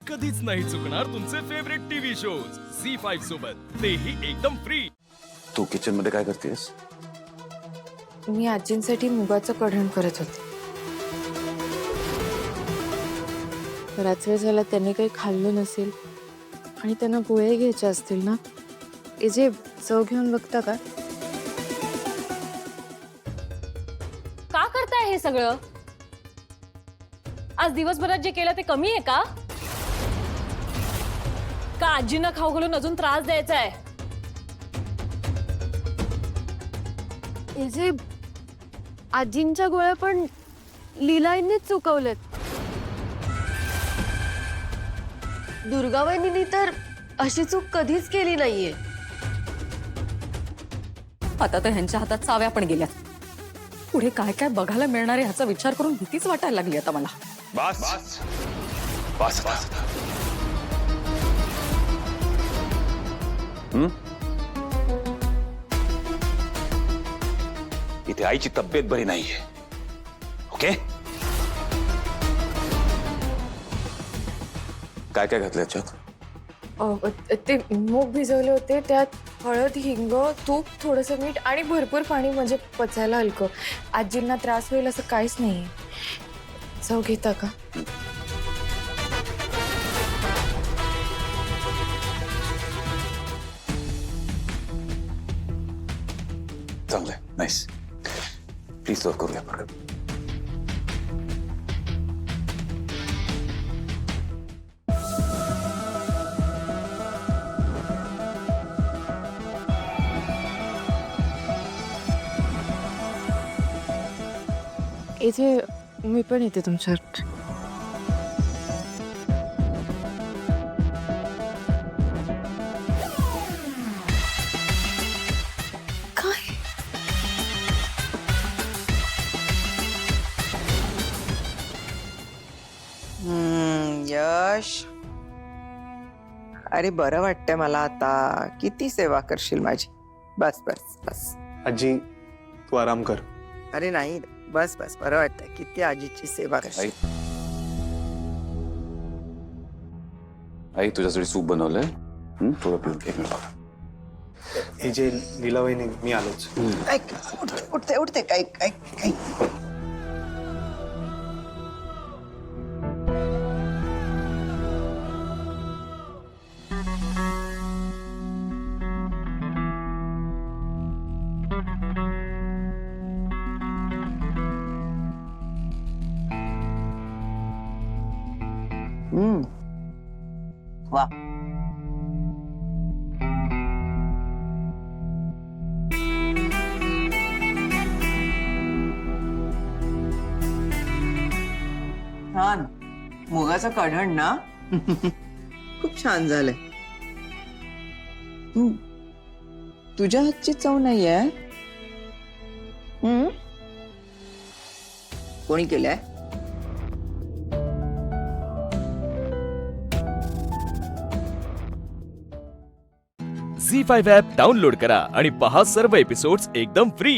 कधीच नाही चुकणार तुमचे फेवरेट टीव्ही शोज झी5 सोबत, तेही एकदम फ्री। तू किचन मध्ये काय करतेस? मी आजींसाठी मुगाचं कढण करत होते। बराच वेळ झाला त्यांनी काही खाल्लं नसेल आणि त्यांना पोहे घ्यायचे असतील ना, हे जे चव घेऊन बघता का? का करताय हे सगळं? आज दिवसभरात जे केलं ते कमी आहे का? का आजींना खाऊ घालून अजून त्रास द्यायचा आहे? हे जे आजींच्या गोळ्या पण लीलाईनेच चुकवलेत। दुर्गावहिनींनी तर अशी चूक कधीच केली नाहीये। आता तर ह्यांच्या हातात चाव्या पण गेल्या। पुढे काय काय बघायला मिळणार आहे ह्याचा विचार करून भीतीच वाटायला लागली आता मला। बस बस बस। इथे आईची तब्येत बरी नाहीये, ओके? काय काय घातलं याच्यात? ते मूग भिजवले होते, त्यात हळद, हिंग, तूप, थोडंसं मीठ आणि भरपूर पाणी, म्हणजे पचायला हलकं। आजींना त्रास होईल असं काहीच नाहीये। चव घेता का? चांगलंय, नाईस। प्लीज सर्व करूया परत। इथे मी पण येते तुमच्या। काय? यश, अरे बरं वाटतंय मला आता। किती सेवा करशील माझी? बस बस बस। आजी तू आराम कर। अरे नाही, बस बस, बरं वाटतंय। किती आजीची सेवा आई, करशील। आई तुझ्यासाठी सूप बनवलंय, थोडं पिऊन एक मिनिट बघा। हे जे लीला वहिनी, मी आलोच। ऐक, उठते उठते, काय काय काय? वाह, छान। मुगाचं कढण ना खूप छान झालंय। तुझ्या हातची चव नाहीये? कोणी केलंय? झी5 ॲप डाउनलोड करा आणि पहा सर्व एपिसोड्स एकदम फ्री।